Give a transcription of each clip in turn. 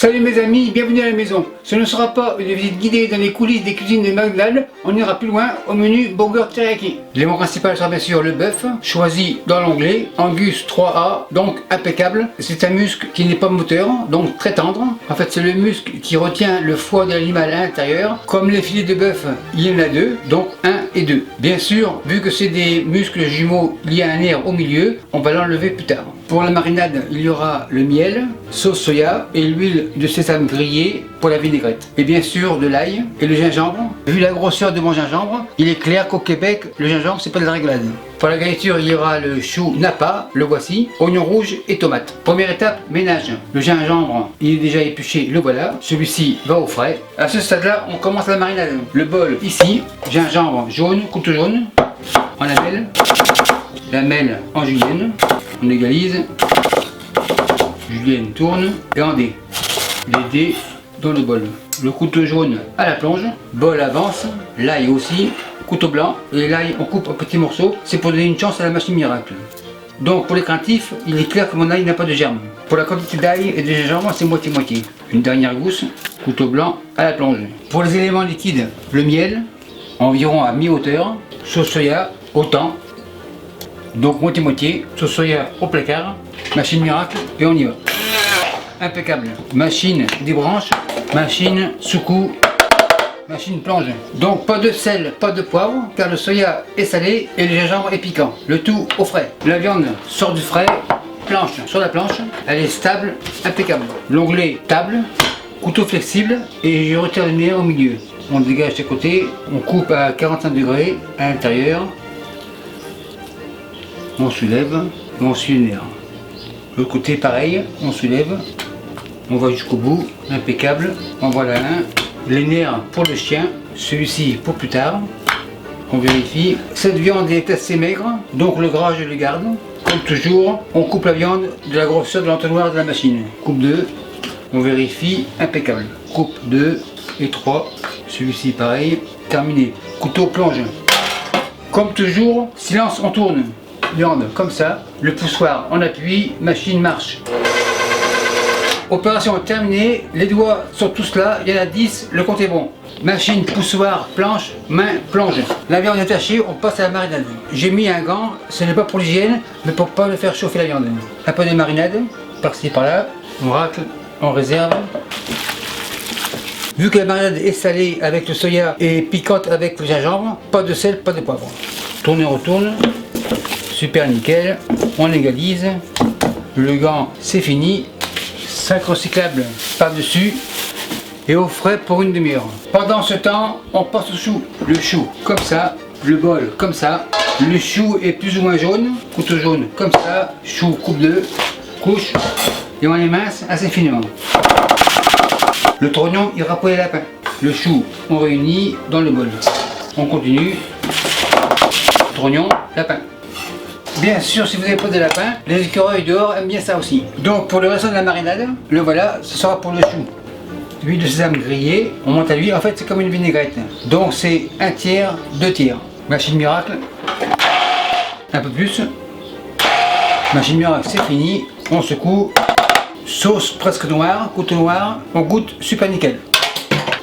Salut mes amis, bienvenue à la maison. Ce ne sera pas une visite guidée dans les coulisses des cuisines de McDonald's, on ira plus loin au menu burger teriyaki. L'élément principal sera bien sûr le bœuf, choisi dans l'onglet, Angus 3A, donc impeccable. C'est un muscle qui n'est pas moteur, donc très tendre. En fait c'est le muscle qui retient le foie de l'animal à l'intérieur. Comme les filets de bœuf, il y en a deux, donc 1 et 2. Bien sûr, vu que c'est des muscles jumeaux liés à un nerf au milieu, on va l'enlever plus tard. Pour la marinade, il y aura le miel, sauce soya et l'huile de sésame grillée pour la vinaigrette. Et bien sûr de l'ail et le gingembre. Vu la grosseur de mon gingembre, il est clair qu'au Québec, le gingembre c'est pas de la réglade. Pour la garniture, il y aura le chou napa, le voici, oignon rouge et tomate. Première étape, ménage. Le gingembre, il est déjà épluché, le voilà. Celui-ci va au frais. À ce stade-là, on commence la marinade. Le bol ici, gingembre jaune, couteau jaune, en lamelle, lamelle en julienne. On égalise, julienne tourne et en dés. Les dés dans le bol. Le couteau jaune à la plonge, bol avance, l'ail aussi, couteau blanc et l'ail on coupe en petits morceaux, c'est pour donner une chance à la machine miracle. Donc pour les craintifs, il est clair que mon ail n'a pas de germe. Pour la quantité d'ail et de gingembre, c'est moitié-moitié. Une dernière gousse, couteau blanc à la plonge. Pour les éléments liquides, le miel, environ à mi-hauteur, sauce soya, autant. Donc moitié-moitié, sauce soya au placard, machine miracle et on y va. Impeccable. Machine des branches, machine sous-coup, machine plonge. Donc pas de sel, pas de poivre, car le soya est salé et le gingembre est piquant. Le tout au frais. La viande sort du frais, planche sur la planche, elle est stable, impeccable. L'onglet table, couteau flexible et je retire le nez au milieu. On dégage ses côtés, on coupe à 45 degrés à l'intérieur. On soulève et on suit le nerf. Le côté pareil, on soulève, on va jusqu'au bout, impeccable. En voilà un. Les nerfs pour le chien, celui-ci pour plus tard. On vérifie. Cette viande est assez maigre, donc le gras je le garde. Comme toujours, on coupe la viande de la grosseur de l'entonnoir de la machine. Coupe 2, on vérifie, impeccable. Coupe 2 et 3, celui-ci pareil, terminé. Couteau plonge. Comme toujours, silence, on tourne. Viande comme ça, le poussoir en appui, machine marche. Opération terminée, les doigts sont tous là, il y en a 10, le compte est bon. Machine, poussoir, planche, main, plonge. La viande est tachée, on passe à la marinade. J'ai mis un gant, ce n'est pas pour l'hygiène, mais pour pas le faire chauffer la viande. Un peu de marinade, par-ci par-là, on racle, on réserve. Vu que la marinade est salée avec le soya et piquante avec le gingembre, pas de sel, pas de poivre. Tourne et retourne. Super nickel, on égalise, le gant c'est fini, 5 recyclables par-dessus et au frais pour une demi-heure. Pendant ce temps, on passe au chou. Le chou comme ça, le bol comme ça, le chou est plus ou moins jaune, couteau jaune comme ça, chou coupe 2, couche et on émince assez finement. Le trognon ira pour les lapins. Le chou on réunit dans le bol. On continue, trognon, lapin. Bien sûr, si vous n'avez pas de lapin, les écureuils dehors aiment bien ça aussi. Donc pour le restant de la marinade, le voilà, ce sera pour le chou. L'huile de sésame grillée, on monte à l'huile, en fait c'est comme une vinaigrette. Donc c'est 1 tiers, 2 tiers. Machine miracle, un peu plus. Machine miracle, c'est fini, on secoue. Sauce presque noire, couteau noir, on goûte super nickel.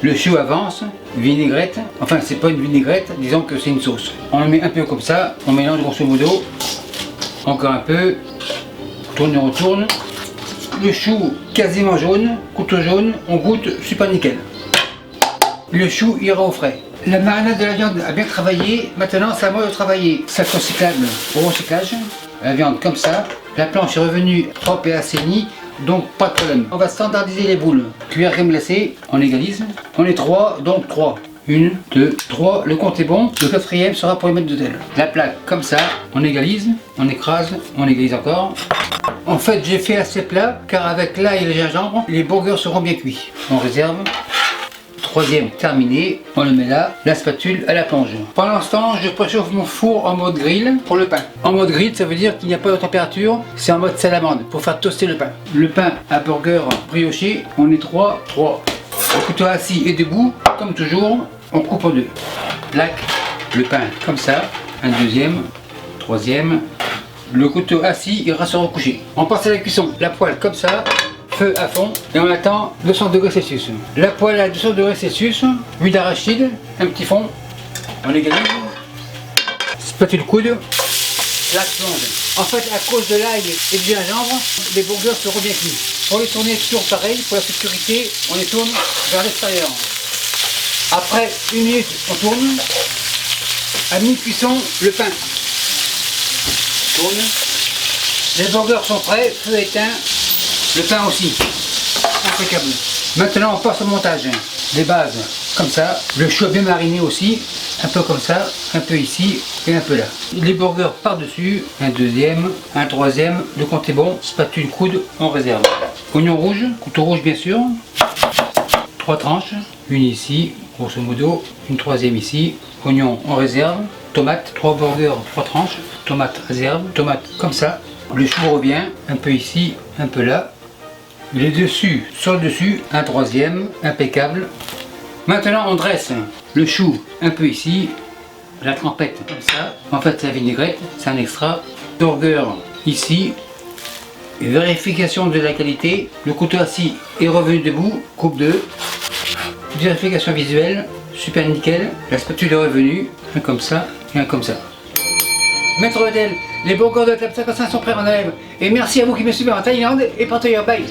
Le chou avance, vinaigrette, enfin c'est pas une vinaigrette, disons que c'est une sauce. On le met un peu comme ça, on mélange grosso modo. Encore un peu, tourne et retourne. Le chou quasiment jaune, couteau jaune, on goûte super nickel. Le chou ira au frais. La marinade de la viande a bien travaillé, maintenant c'est à moi de travailler. Sac recyclable au recyclage, la viande comme ça, la planche est revenue propre et assainie, donc pas de problème. On va standardiser les boules. Cuillère crème glacée, on égalise. On est 3, donc 3. 1, 2, 3, le compte est bon. Le 4e sera pour les mettre de tel. La plaque comme ça, on égalise, on écrase, on égalise encore. En fait j'ai fait assez plat car avec l'ail et le gingembre, les burgers seront bien cuits. On réserve. 3e terminé, on le met là, la spatule à la plonge. Pendant ce temps, je préchauffe mon four en mode grill pour le pain. En mode grill, ça veut dire qu'il n'y a pas de température, c'est en mode salamandre pour faire toaster le pain. Le pain à burger brioché, on est 3. Le couteau assis et debout, comme toujours, on coupe en 2. Plaque, le pain comme ça, un 2e, 3e. Le couteau assis ira se recoucher. On passe à la cuisson. La poêle comme ça, feu à fond et on attend 200 degrés Celsius. La poêle à 200 degrés Celsius, huile d'arachide, un petit fond, on égalise, spatule coude, la plonge. En fait, à cause de l'ail et du gingembre, les burgers seront bien cuits. Pour les tourner toujours pareil, pour la sécurité, on les tourne vers l'extérieur. Après 1 minute, on tourne. À mi-cuisson, le pain. On tourne. Les burgers sont prêts, feu éteint, le pain aussi. Impeccable. Maintenant, on passe au montage. Les bases, comme ça. Le chou bien mariné aussi, un peu comme ça, un peu ici et un peu là. Les burgers par-dessus, un deuxième, un troisième, le compte est bon, spatule coude, on réserve. Oignon rouge, couteau rouge bien sûr, 3 tranches, une ici, grosso modo, une troisième ici, oignon on réserve, tomate, 3 burgers, 3 tranches, tomate réserve, tomate comme ça, le chou revient, un peu ici, un peu là, les dessus, sur le dessus, un troisième, impeccable. Maintenant on dresse le chou un peu ici, la trempette comme ça, en fait c'est la vinaigrette, c'est un extra, burger ici, vérification de la qualité, le couteau assis est revenu debout, coupe 2, vérification visuelle, super nickel, la spatule est revenue, un comme ça et un comme ça. Maître Odell, les burgers de Club 55 sont prêts en live et merci à vous qui me suivez en Thaïlande et partout ailleurs, bye.